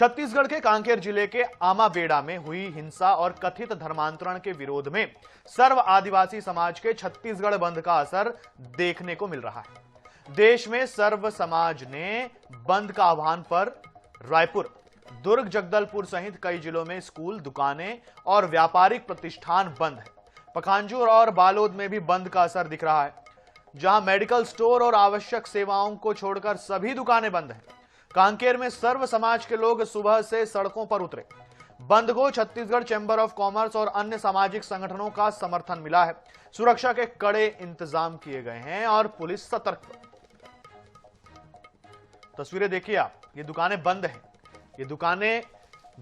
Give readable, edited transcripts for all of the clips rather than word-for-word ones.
छत्तीसगढ़ के कांकेर जिले के आमाबेड़ा में हुई हिंसा और कथित धर्मांतरण के विरोध में सर्व आदिवासी समाज के छत्तीसगढ़ बंद का असर देखने को मिल रहा है। देश में सर्व समाज ने बंद का आह्वान पर रायपुर, दुर्ग, जगदलपुर सहित कई जिलों में स्कूल, दुकानें और व्यापारिक प्रतिष्ठान बंद है। पखांजूर और बालोद में भी बंद का असर दिख रहा है, जहां मेडिकल स्टोर और आवश्यक सेवाओं को छोड़कर सभी दुकानें बंद हैं। कांकेर में सर्व समाज के लोग सुबह से सड़कों पर उतरे। बंद को छत्तीसगढ़ चैंबर ऑफ कॉमर्स और अन्य सामाजिक संगठनों का समर्थन मिला है। सुरक्षा के कड़े इंतजाम किए गए हैं और पुलिस सतर्क है। तस्वीरें देखिए आप, ये दुकानें बंद हैं। ये दुकानें,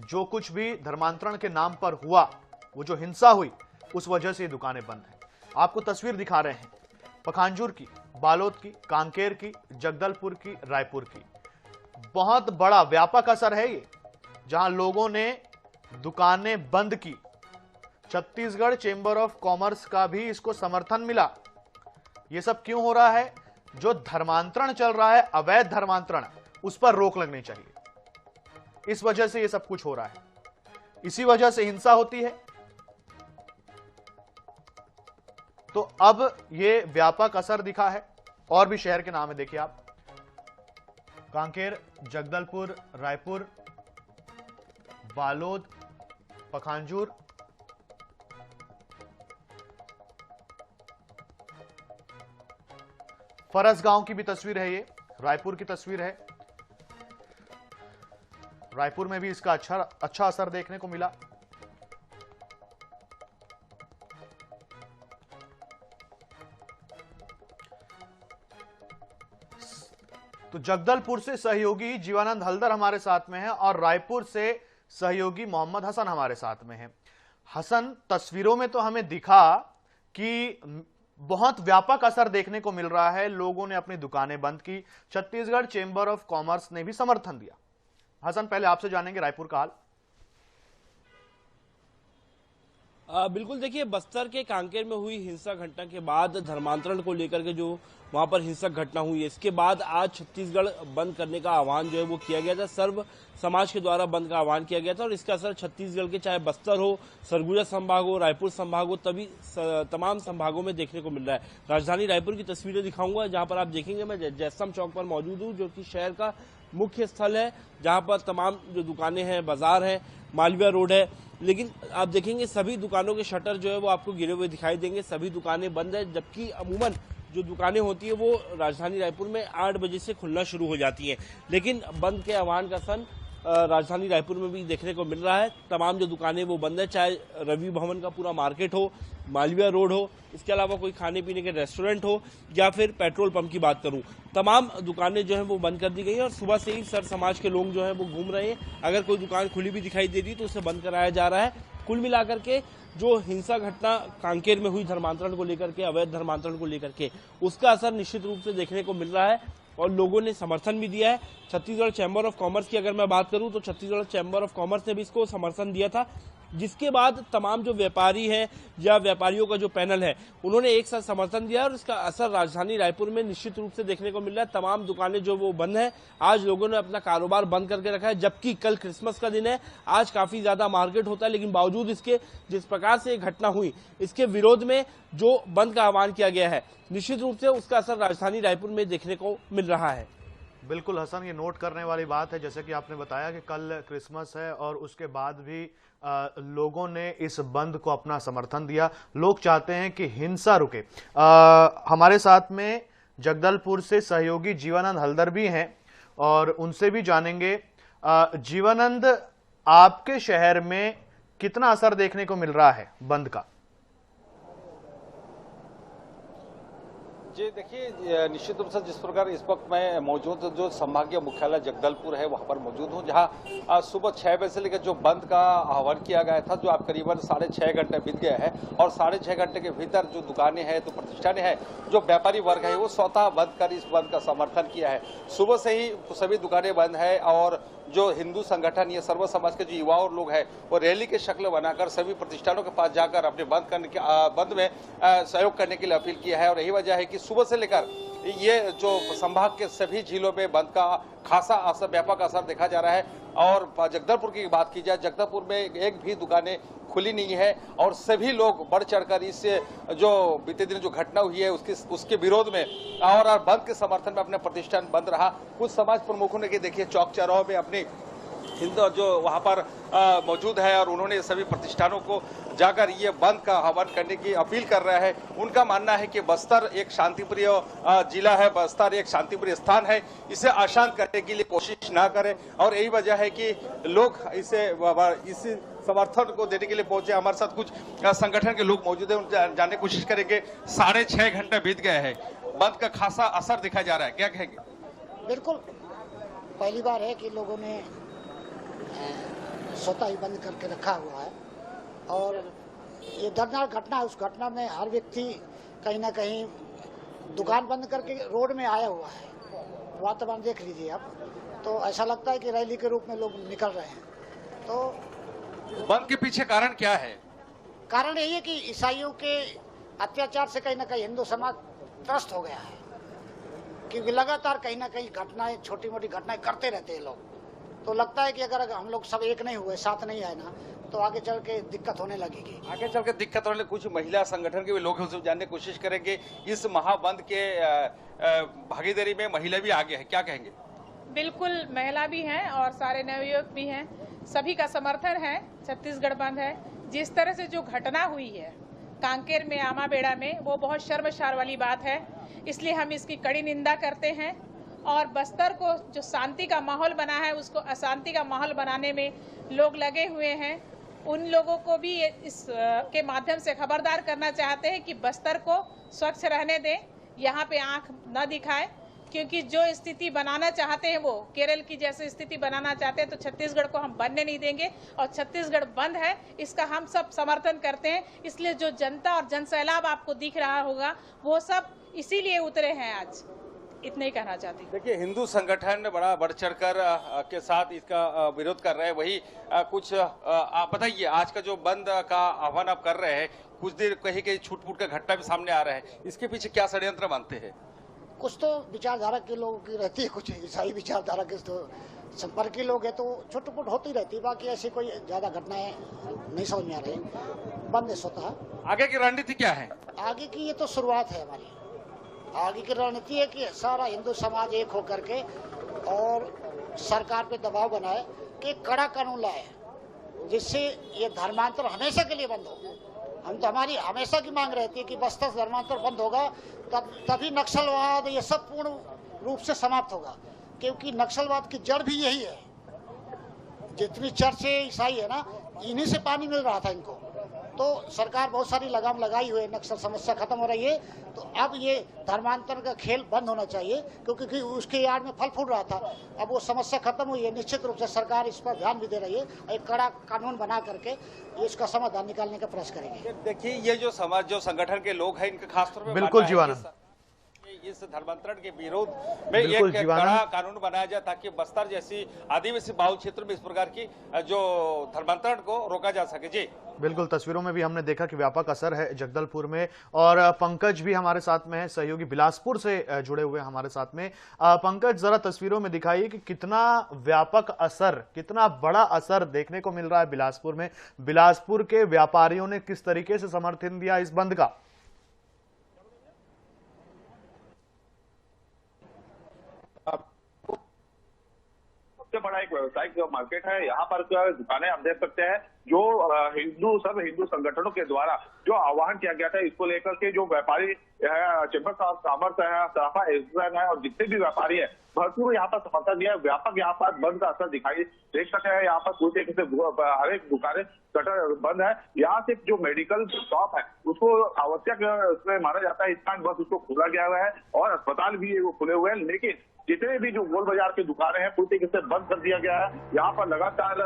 जो कुछ भी धर्मांतरण के नाम पर हुआ, वो जो हिंसा हुई, उस वजह से ये दुकानें बंद हैं। आपको तस्वीर दिखा रहे हैं पखांजूर की, बालोद की, कांकेर की, जगदलपुर की, रायपुर की। बहुत बड़ा व्यापक असर है ये, जहां लोगों ने दुकानें बंद की। छत्तीसगढ़ चैंबर ऑफ कॉमर्स का भी इसको समर्थन मिला। ये सब क्यों हो रहा है? जो धर्मांतरण चल रहा है, अवैध धर्मांतरण, उस पर रोक लगनी चाहिए। इस वजह से ये सब कुछ हो रहा है, इसी वजह से हिंसा होती है। तो अब ये व्यापक असर दिखा है। और भी शहर के नाम है, देखिए आप, कांकेर, जगदलपुर, रायपुर, बालोद, पखांजूर। फरसगांव की भी तस्वीर है, ये रायपुर की तस्वीर है। रायपुर में भी इसका अच्छा असर देखने को मिला। तो जगदलपुर से सहयोगी जीवानंद हल्दर हमारे साथ में है और रायपुर से सहयोगी मोहम्मद हसन हमारे साथ में है। हसन, तस्वीरों में तो हमें दिखा कि बहुत व्यापक असर देखने को मिल रहा है। लोगों ने अपनी दुकानें बंद की। छत्तीसगढ़ चैंबर ऑफ कॉमर्स ने भी समर्थन दिया। हसन, पहले आपसे जानेंगे रायपुर का हाल। बिल्कुल, देखिए, बस्तर के कांकेर में हुई हिंसा घटना के बाद धर्मांतरण को लेकर के जो वहां पर हिंसक घटना हुई है, इसके बाद आज छत्तीसगढ़ बंद करने का आह्वान जो है वो किया गया था। सर्व समाज के द्वारा बंद का आह्वान किया गया था और इसका असर छत्तीसगढ़ के, चाहे बस्तर हो, सरगुजा संभाग हो, रायपुर संभाग हो, तभी तमाम संभागों में देखने को मिल रहा है। राजधानी रायपुर की तस्वीरें दिखाऊंगा, जहां पर आप देखेंगे मैं जैसम चौक पर मौजूद हूँ, जो कि शहर का मुख्य स्थल है, जहां पर तमाम जो दुकानें हैं, बाजार है, मालवीय रोड है। लेकिन आप देखेंगे सभी दुकानों के शटर जो है वो आपको गिरे हुए दिखाई देंगे। सभी दुकानें बंद है, जबकि अमूमन जो दुकानें होती है वो राजधानी रायपुर में 8 बजे से खुलना शुरू हो जाती हैं। लेकिन बंद के आह्वान का सन राजधानी रायपुर में भी देखने को मिल रहा है। तमाम जो दुकानें वो बंद है, चाहे रवि भवन का पूरा मार्केट हो, मालवीय रोड हो, इसके अलावा कोई खाने पीने के रेस्टोरेंट हो, या फिर पेट्रोल पंप की बात करूं, तमाम दुकानें जो हैं वो बंद कर दी गई हैं। और सुबह से ही सर समाज के लोग जो हैं वो घूम रहे हैं। अगर कोई दुकान खुली भी दिखाई दे रही तो उसे बंद कराया जा रहा है। कुल मिलाकर के जो हिंसा घटना कांकेर में हुई धर्मांतरण को लेकर के, अवैध धर्मांतरण को लेकर के, उसका असर निश्चित रूप से देखने को मिल रहा है और लोगों ने समर्थन भी दिया है। छत्तीसगढ़ चैंबर ऑफ कॉमर्स की अगर मैं बात करूं तो छत्तीसगढ़ चैंबर ऑफ कॉमर्स ने भी इसको समर्थन दिया था, जिसके बाद तमाम जो व्यापारी हैं या व्यापारियों का जो पैनल है, उन्होंने एक साथ समर्थन दिया और इसका असर राजधानी रायपुर में निश्चित रूप से देखने को मिल रहा है। तमाम दुकानें जो वो बंद हैं, आज लोगों ने अपना कारोबार बंद करके रखा है, जबकि कल क्रिसमस का दिन है। आज काफी ज्यादा मार्केट होता है, लेकिन बावजूद इसके, जिस प्रकार से घटना हुई, इसके विरोध में जो बंद का आह्वान किया गया है, निश्चित रूप से उसका असर राजधानी रायपुर में देखने को मिल रहा है। बिल्कुल हसन, ये नोट करने वाली बात है, जैसे कि आपने बताया कि कल क्रिसमस है और उसके बाद भी लोगों ने इस बंद को अपना समर्थन दिया। लोग चाहते हैं कि हिंसा रुके। हमारे साथ में जगदलपुर से सहयोगी जीवानंद हल्दर भी हैं और उनसे भी जानेंगे। जीवानंद, आपके शहर में कितना असर देखने को मिल रहा है बंद का? जी देखिए, निश्चित रूप से जिस प्रकार इस वक्त मैं मौजूद जो संभागीय मुख्यालय जगदलपुर है वहां पर मौजूद हूं, जहां सुबह 6 बजे से लेकर जो बंद का आह्वान किया गया था, जो आप करीबन 6.5 घंटे बीत गया है और 6.5 घंटे के भीतर जो दुकानें हैं, तो प्रतिष्ठानें हैं, जो व्यापारी वर्ग है, वो स्वतः बंद कर इस बंद का समर्थन किया है। सुबह से ही सभी दुकानें बंद है और जो हिंदू संगठन, ये सर्व समाज के जो युवा और लोग हैं, वो रैली के शक्ल बनाकर सभी प्रतिष्ठानों के पास जाकर अपने बंद में सहयोग करने के लिए अपील किया है। और यही वजह है कि सुबह से लेकर ये जो संभाग के सभी जिलों में बंद का खासा असर, व्यापक असर देखा जा रहा है। और जगदलपुर की बात की जाए, जगदलपुर में एक भी दुकानें खुली नहीं है और सभी लोग बढ़ चढ़कर इस जो बीते दिन जो घटना हुई है उसके विरोध में और बंद के समर्थन में अपने प्रतिष्ठान बंद रहा। कुछ समाज प्रमुखों ने देखिए चौक चौराहों में अपनी हिंदू जो वहां पर मौजूद है और उन्होंने सभी प्रतिष्ठानों को जाकर ये बंद का आह्वान करने की अपील कर रहा है। उनका मानना है कि बस्तर एक शांतिप्रिय जिला है, बस्तर एक शांतिप्रिय स्थान है, इसे अशांत करने के लिए कोशिश ना करें और यही वजह है कि लोग इस समर्थन को देने के लिए पहुंचे। हमारे साथ कुछ संगठन के लोग मौजूद है, जानने की कोशिश करेंगे। 6.5 घंटे बीत गए हैं, बंद का खासा असर दिखा जा रहा है, क्या कहेंगे? बिल्कुल पहली बार है कि लोगों ने स्वतः ही बंद करके रखा हुआ है और ये दर्दनाक घटना है। उस घटना में हर व्यक्ति कहीं ना कहीं दुकान बंद करके रोड में आया हुआ है। वातावरण देख लीजिए आप, तो ऐसा लगता है कि रैली के रूप में लोग निकल रहे हैं। तो बंद के पीछे कारण क्या है? कारण यही है कि ईसाइयों के अत्याचार से कहीं ना कहीं हिंदू समाज त्रस्त हो गया है, क्योंकि लगातार कहीं ना कहीं घटनाएं, छोटी मोटी घटनाएं करते रहते हैं लोग। तो लगता है कि अगर हम लोग सब एक नहीं हुए, साथ नहीं आए ना, तो आगे चल के दिक्कत होने लगेगी। आगे चल के दिक्कत होने, कुछ महिला संगठन के भी लोग हैं, उससे जानने की कोशिश करेंगे। इस महाबंद के भागीदारी में महिला भी आगे है, क्या कहेंगे? बिल्कुल, महिला भी हैं और सारे नवयुवक भी हैं, सभी का समर्थन है। छत्तीसगढ़ बंद है। जिस तरह से जो घटना हुई है कांकेर में, आमाबेड़ा में, वो बहुत शर्मसार वाली बात है, इसलिए हम इसकी कड़ी निंदा करते हैं और बस्तर को जो शांति का माहौल बना है उसको अशांति का माहौल बनाने में लोग लगे हुए हैं। उन लोगों को भी इस के माध्यम से खबरदार करना चाहते हैं कि बस्तर को स्वच्छ रहने दें, यहाँ पे आंख न दिखाए, क्योंकि जो स्थिति बनाना चाहते हैं वो केरल की जैसी स्थिति बनाना चाहते हैं, तो छत्तीसगढ़ को हम बनने नहीं देंगे और छत्तीसगढ़ बंद है, इसका हम सब समर्थन करते हैं। इसलिए जो जनता और जनसैलाब आपको दिख रहा होगा वो सब इसीलिए उतरे हैं आज। इतना ही कहना चाहती हूँ। देखिए, हिंदू संगठन बड़ा बढ़ चढ़कर के साथ इसका विरोध कर रहे हैं। वही कुछ आप बताइए, आज का जो बंद का आह्वान आप कर रहे हैं, कुछ देर कहीं कहीं छूट-फूट का घटना भी सामने आ रहा है, इसके पीछे क्या षड्यंत्र मानते हैं? कुछ तो विचारधारा के लोगों की रहती है, कुछ ईसाई विचारधारा के तो संपर्क के लोग हैं, तो छुट-पुट होती रहती है। बाकी ऐसी कोई ज्यादा घटनाएं नहीं समझ में आ रही। बंद है स्वतः। आगे की रणनीति क्या है? आगे की ये तो शुरुआत है हमारी। आगे की रणनीति है कि सारा हिंदू समाज एक होकर के और सरकार पे दबाव बनाए कि कड़ा कानून लाए, जिससे ये धर्मांतर हमेशा के लिए बंद हो। हम तो, हमारी हमेशा की मांग रहती है कि बस्तर धर्मांतर बंद होगा तभी नक्सलवाद ये सब पूर्ण रूप से समाप्त होगा, क्योंकि नक्सलवाद की जड़ भी यही है। जितनी चर्च ईसाई है ना, इन्हीं से पानी मिल रहा था इनको। तो सरकार बहुत सारी लगाम लगाई हुई है, नक्सल समस्या खत्म हो रही है। तो अब ये धर्मांतर का खेल बंद होना चाहिए, क्योंकि उसके आड़ में फल फूल रहा था। अब वो समस्या खत्म हुई है, निश्चित रूप से सरकार इस पर ध्यान भी दे रही है। एक कड़ा कानून बना करके इसका समाधान निकालने का प्रयास करेंगे। देखिए, ये जो समाज, जो संगठन के लोग हैं, इनका खासतौर पर बिल्कुल जीवानंद, इस धर्मांतरण के विरोध में एक कड़ा कानून बनाया जाए ताकि बस्तर जैसी आदिवासी बाहुल क्षेत्र में इस प्रकार की जो धर्मांतरण को रोका जा सके। जी बिल्कुल, तस्वीरों में भी हमने देखा कि व्यापक असर है जगदलपुर में। और पंकज भी हमारे साथ में है, सहयोगी बिलासपुर से जुड़े हुए हमारे साथ में। पंकज, जरा तस्वीरों में दिखाइए कि कितना व्यापक असर, कितना बड़ा असर देखने को मिल रहा है बिलासपुर में। बिलासपुर के व्यापारियों ने किस तरीके से समर्थन दिया इस बंद का? सबसे बड़ा एक व्यावसायिक मार्केट है। यहाँ पर दुकानें हम देख सकते हैं, जो हिंदू संगठनों के द्वारा जो आह्वान किया गया था, इसको लेकर के जो व्यापारी है, चैंबर ऑफ कॉमर्स है, सराफा एसोसिएशन है और जितने भी व्यापारी है, भरपूर यहाँ पर समर्थन दिया है। व्यापक यहाँ पर बंद का असर दिखाई देख सकते हैं। यहाँ पर पूरी तरीके से हर एक दुकानें शटर बंद है। यहाँ से जो मेडिकल शॉप है उसको आवश्यक उसमें माना जाता है, इस बस उसको खोला गया हुआ है और अस्पताल भी वो खुले हुए हैं। लेकिन जितने भी जो गोल बाजार की दुकानें हैं पूरी तरीके से बंद कर दिया गया है। यहाँ पर लगातार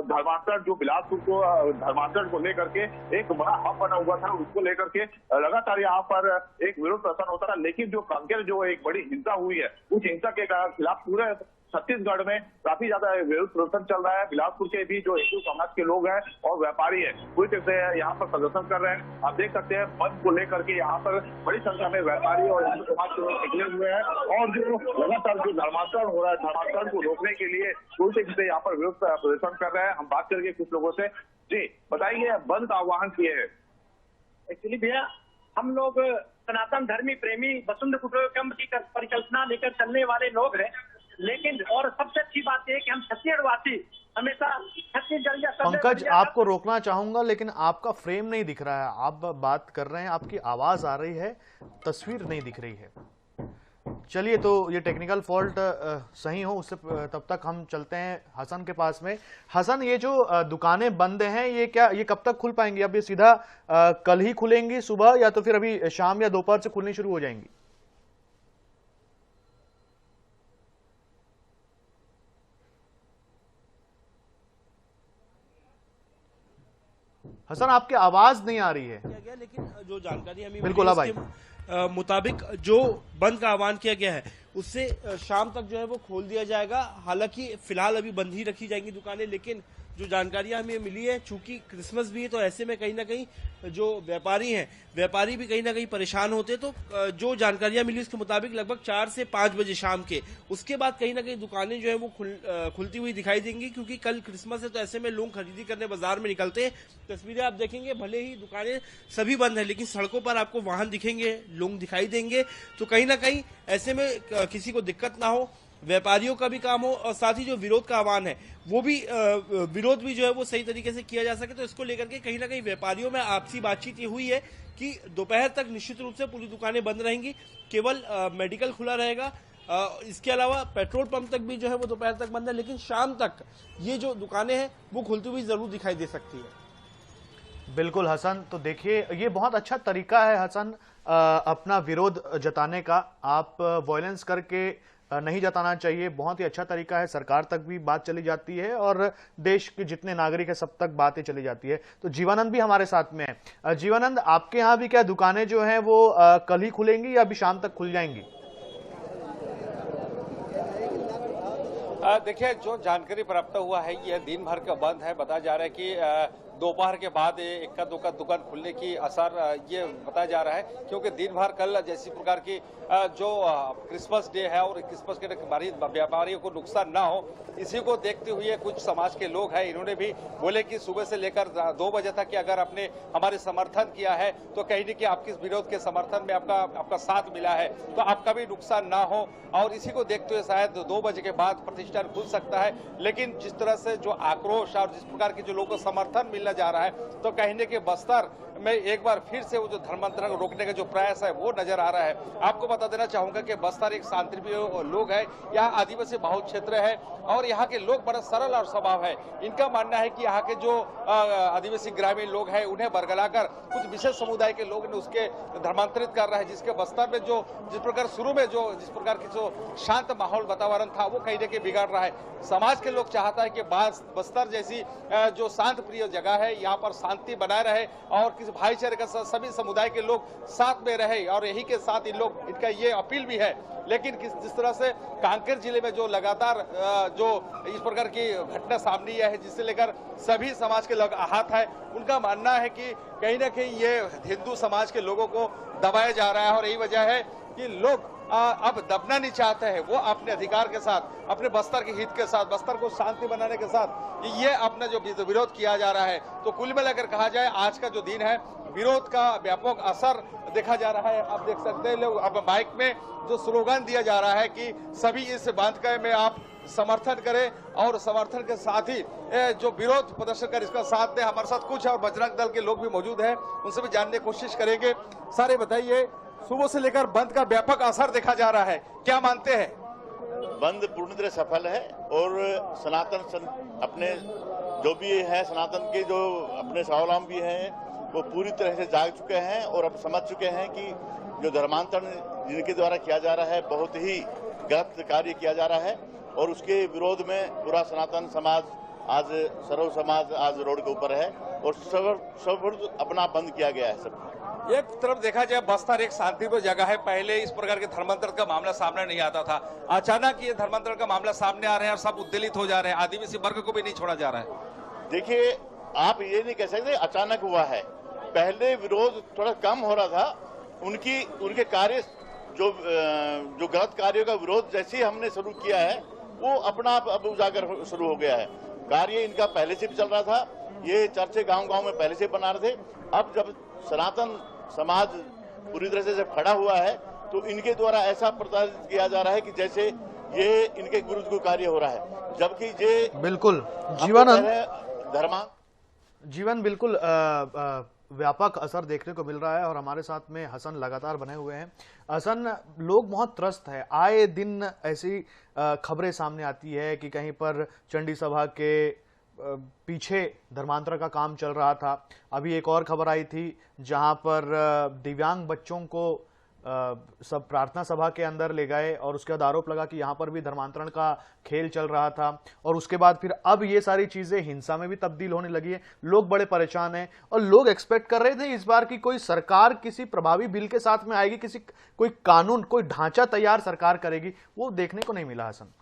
धर्मांतरण, जो बिलासपुर को धर्मांतरण को लेकर के एक बड़ा हब बना हुआ था, उसको लेकर के लगातार यहाँ पर एक विरोध प्रदर्शन होता था। लेकिन जो कांकेर जो एक बड़ी हिंसा हुई है, उस हिंसा के खिलाफ पूरे छत्तीसगढ़ में काफी ज्यादा विरोध प्रदर्शन चल रहा है। बिलासपुर के भी जो हिंदू समाज के लोग हैं और व्यापारी हैं पूरी तरह से यहाँ पर प्रदर्शन कर रहे हैं। आप देख सकते हैं बंद को लेकर के यहाँ पर बड़ी संख्या में व्यापारी और हिंदू समाज के लोग निकले हुए हैं और जो लगातार जो धर्मांतरण हो रहा है, धर्मांतरण को रोकने के लिए पूरी तरह से यहाँ पर विरोध प्रदर्शन कर रहे हैं। हम बात करेंगे कुछ लोगों से। जी बताइए, बंद का आह्वान किए है। एक्चुअली भैया हम लोग सनातन धर्मी प्रेमी वसुंध कुटुंबकम की परिकल्पना लेकर चलने वाले लोग हैं, लेकिन और सबसे अच्छी बात यह कि हम छत्तीसगढ़वासी हमेशा छत्तीसगढ़। पंकज, आपको रोकना चाहूंगा लेकिन आपका फ्रेम नहीं दिख रहा है। आप बात कर रहे हैं, आपकी आवाज आ रही है, तस्वीर नहीं दिख रही है। चलिए, तो ये टेक्निकल फॉल्ट सही हो उससे तब तक हम चलते हैं हसन के पास में। हसन, ये जो दुकानें बंद हैं ये कब तक खुल पाएंगी? अब ये सीधा कल ही खुलेंगी सुबह, या तो फिर अभी शाम या दोपहर से खुलनी शुरू हो जाएंगी? हसन, आपकी आवाज नहीं आ रही है। लेकिन जो जानकारी हमें बिल्कुल भाई मुताबिक जो बंद का आह्वान किया गया है उससे शाम तक जो है वो खोल दिया जाएगा। हालांकि फिलहाल अभी बंद ही रखी जाएंगी दुकानें, लेकिन जो जानकारियां हमें मिली है, चूंकि क्रिसमस भी है तो ऐसे में कहीं ना कहीं जो व्यापारी भी कहीं ना कहीं परेशान होते हैं। तो जो जानकारियां मिली उसके मुताबिक लगभग 4 से 5 बजे शाम के उसके बाद कहीं ना कहीं दुकानें जो है वो खुलती हुई दिखाई देंगी, क्योंकि कल क्रिसमस है तो ऐसे में लोग खरीदी करने बाजार में निकलते हैं। तस्वीरें आप देखेंगे, भले ही दुकानें सभी बंद है लेकिन सड़कों पर आपको वाहन दिखेंगे, लोग दिखाई देंगे। तो कहीं ना कहीं ऐसे में किसी को दिक्कत ना हो, व्यापारियों का भी काम हो और साथ ही जो विरोध का आह्वान है वो भी विरोध भी जो है वो सही तरीके से किया जा सके। तो इसको लेकर के कहीं ना कहीं व्यापारियों में आपसी बातचीत ये हुई है कि दोपहर तक निश्चित रूप से पूरी दुकानें बंद रहेंगी, केवल मेडिकल खुला रहेगा। इसके अलावा पेट्रोल पंप तक भी जो है वो दोपहर तक बंद है, लेकिन शाम तक ये जो दुकानें हैं वो खुलती हुई जरूर दिखाई दे सकती है। बिल्कुल हसन, तो देखिए ये बहुत अच्छा तरीका है हसन अपना विरोध जताने का। आप वॉयलेंस करके नहीं जताना चाहिए, बहुत ही अच्छा तरीका है। सरकार तक भी बात चली जाती है और देश के जितने नागरिक है सब तक बातें चली जाती है। तो जीवानंद भी हमारे साथ में है। जीवानंद, आपके यहाँ भी क्या दुकानें जो हैं वो कल ही खुलेंगी या अभी शाम तक खुल जाएंगी? देखिए, जो जानकारी प्राप्त हुआ है यह दिन भर का बंद है। बताया जा रहा है कि दोपहर के बाद इक्का दुक्का दुकान खुलने की असर ये बताया जा रहा है, क्योंकि दिन भर कल जैसी प्रकार की जो क्रिसमस डे है और क्रिसमस के व्यापारियों को नुकसान ना हो, इसी को देखते हुए कुछ समाज के लोग हैं, इन्होंने भी बोले कि सुबह से लेकर 2 बजे तक कि अगर आपने हमारे समर्थन किया है तो कहीं न कहीं आपके विरोध के समर्थन में आपका साथ मिला है तो आपका भी नुकसान ना हो, और इसी को देखते हुए शायद 2 बजे के बाद प्रतिष्ठान खुल सकता है। लेकिन जिस तरह से जो आक्रोश और जिस प्रकार की जो लोगों को समर्थन मिलना जा रहा है, तो कहीं न कहीं बस्तर में एक बार फिर से वो जो धर्मांतरण रोकने का जो प्रयास है वो नजर आ रहा है। आपको बता देना चाहूंगा कि बस्तर एक शांतिप्रिय लोग है, यहाँ आदिवासी बहुल क्षेत्र है और यहाँ के लोग बड़ा सरल और स्वभाव है। इनका मानना है कि यहाँ के जो आदिवासी ग्रामीण लोग हैं उन्हें बरगलाकर कुछ विशेष समुदाय के लोग ने उसके धर्मांतरित कर रहा है, जिसके बस्तर में जो जिस प्रकार शुरू में जो जिस प्रकार की जो शांत माहौल वातावरण था वो कहीं न कहीं बिगाड़ रहा है। समाज के लोग चाहता है कि बस्तर जैसी जो शांत प्रिय जगह है यहाँ पर शांति बनाए रहे और किसी भाईचारे का सभी समुदाय के लोग साथ में रहे, और यही के साथ इनका ये अपील भी है। लेकिन जिस तरह से कांकेर जिले में जो लगातार जो इस प्रकार की घटना सामने आई है, जिससे लेकर सभी समाज के लोग आहत है, उनका मानना है कि कहीं ना कहीं ये हिंदू समाज के लोगों को दबाया जा रहा है और यही वजह है कि लोग अब दबना नहीं चाहते हैं। वो अपने अधिकार के साथ, अपने बस्तर के हित के साथ, बस्तर को शांति बनाने के साथ ये अपना जो विरोध किया जा रहा है। तो कुल मिलाकर कहा जाए आज का जो दिन है विरोध का व्यापक असर देखा जा रहा है। आप देख सकते हैं लोग अब माइक में जो स्लोगन दिया जा रहा है कि सभी इस बांध में आप समर्थन करें और समर्थन के साथ ही जो विरोध प्रदर्शन कर इसका साथ दें। हमारे साथ कुछ और बजरंग दल के लोग भी मौजूद हैं, उनसे भी जानने की कोशिश करेंगे। सारे बताइए, सुबह से लेकर बंद का व्यापक असर देखा जा रहा है, क्या मानते हैं? बंद पूर्ण तरह सफल है और सनातन अपने जो भी है सनातन के जो अपने स्वावलंबी हैं वो पूरी तरह से जाग चुके हैं और अब समझ चुके हैं कि जो धर्मांतरण जिनके द्वारा किया जा रहा है बहुत ही गलत कार्य किया जा रहा है, और उसके विरोध में पूरा सनातन समाज आज सर्व समाज आज रोड के ऊपर है और सब अपना बंद किया गया है। सब एक तरफ देखा जाए बस्तर एक शांतिपूर्ण जगह है। पहले इस प्रकार के धर्मांतरण का मामला सामने नहीं आता था। अचानक ये धर्मांतरण का मामला सामने आ रहे हैं और सब उद्वेलित हो जा रहे हैं। आदिवासी वर्ग को भी नहीं छोड़ा जा रहा है। देखिए, आप ये नहीं कह सकते अचानक हुआ है। पहले विरोध थोड़ा कम हो रहा था। उनके कार्य जो गलत कार्यों का विरोध जैसे ही हमने शुरू किया है वो अपना आप अब उजागर शुरू हो गया है। कार्य इनका पहले से भी चल रहा था। ये चर्चे गांव-गांव में पहले से बना रहे थे। अब जब सनातन समाज पूरी तरह से जब खड़ा हुआ है तो इनके द्वारा ऐसा प्रचारित किया जा रहा है कि जैसे ये इनके विरुद्ध कोई कार्य हो रहा है, जबकि ये बिल्कुल जीवन बिल्कुल व्यापक असर देखने को मिल रहा है। और हमारे साथ में हसन लगातार बने हुए हैं। हसन, लोग बहुत त्रस्त है। आए दिन ऐसी खबरें सामने आती है कि कहीं पर चंडी सभा के पीछे धर्मांतरण का काम चल रहा था। अभी एक और खबर आई थी जहां पर दिव्यांग बच्चों को सब प्रार्थना सभा के अंदर ले गए और उसके बाद आरोप लगा कि यहां पर भी धर्मांतरण का खेल चल रहा था। और उसके बाद फिर अब ये सारी चीजें हिंसा में भी तब्दील होने लगी है। लोग बड़े परेशान हैं और लोग एक्सपेक्ट कर रहे थे इस बार की कोई सरकार किसी प्रभावी बिल के साथ में आएगी, कोई कानून, कोई ढांचा तैयार सरकार करेगी। वो देखने को नहीं मिला। हसन,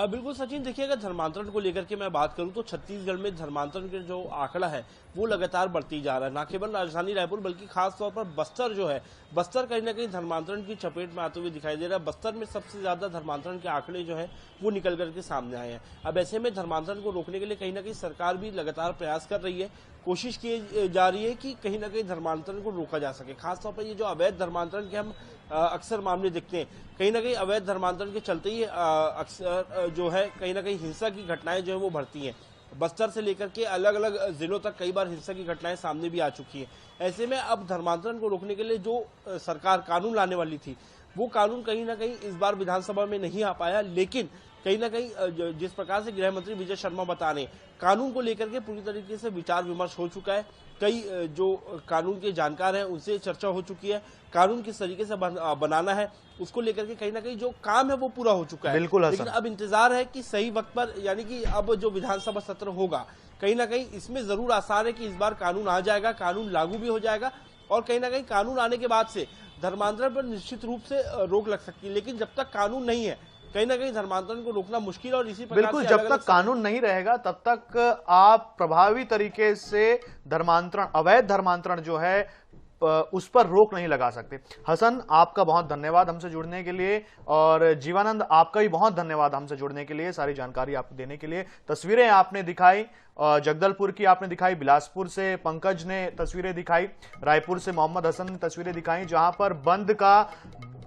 बिल्कुल सचिन, देखिए अगर धर्मांतरण को लेकर के मैं बात करूं तो छत्तीसगढ़ में धर्मांतरण के जो आंकड़ा है वो लगातार बढ़ती जा रहा है। ना केवल राजधानी रायपुर बल्कि खास तौर पर बस्तर जो है, बस्तर कहीं ना कहीं धर्मांतरण की चपेट में आते हुए दिखाई दे रहा है। बस्तर में सबसे ज्यादा धर्मांतरण के आंकड़े जो है वो निकल करके सामने आए हैं। अब ऐसे में धर्मांतरण को रोकने के लिए कहीं ना कहीं सरकार भी लगातार प्रयास कर रही है, कोशिश की जा रही है कि कहीं ना कहीं धर्मांतरण को रोका जा सके। खासतौर पर ये जो अवैध धर्मांतरण के हम अक्सर मामले देखते हैं, कहीं ना कहीं अवैध धर्मांतरण के चलते ही अक्सर जो है कहीं ना कहीं हिंसा की घटनाएं जो है वो बढ़ती हैं। बस्तर से लेकर के अलग अलग जिलों तक कई बार हिंसा की घटनाएं सामने भी आ चुकी हैं। ऐसे में अब धर्मांतरण को रोकने के लिए जो सरकार कानून लाने वाली थी वो कानून कहीं ना कहीं इस बार विधानसभा में नहीं आ पाया। लेकिन कहीं ना कहीं जिस प्रकार से गृह मंत्री विजय शर्मा बता रहे, कानून को लेकर के पूरी तरीके से विचार विमर्श हो चुका है। कई जो कानून के जानकार हैं उनसे चर्चा हो चुकी है। कानून किस तरीके से बनाना है उसको लेकर के कहीं ना कहीं जो काम है वो पूरा हो चुका है। बिल्कुल, लेकिन अब इंतजार है कि सही वक्त पर, यानी कि अब जो विधानसभा सत्र होगा कहीं ना कहीं इसमें जरूर आसार है कि इस बार कानून आ जाएगा, कानून लागू भी हो जाएगा। और कहीं ना कहीं कानून आने के बाद से धर्मांतरण पर निश्चित रूप से रोक लग सकती है। लेकिन जब तक कानून नहीं है कहीं ना कहीं धर्मांतरण को रोकना मुश्किल। और इसी प्रकार बिल्कुल, जब तक कानून नहीं रहेगा तब तक आप प्रभावी तरीके से धर्मांतरण, अवैध धर्मांतरण जो है उस पर रोक नहीं लगा सकते। हसन, आपका बहुत धन्यवाद हमसे जुड़ने के लिए। और जीवानंद, आपका भी बहुत धन्यवाद हमसे जुड़ने के लिए, सारी जानकारी आपको देने के लिए। तस्वीरें आपने दिखाई, जगदलपुर की आपने दिखाई, बिलासपुर से पंकज ने तस्वीरें दिखाई, रायपुर से मोहम्मद हसन ने तस्वीरें दिखाई, जहां पर बंद का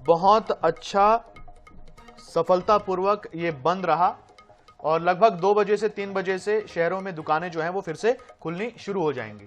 बहुत अच्छा सफलतापूर्वक ये बंद रहा। और लगभग 2 बजे से 3 बजे से शहरों में दुकानें जो हैं वो फिर से खुलनी शुरू हो जाएंगी।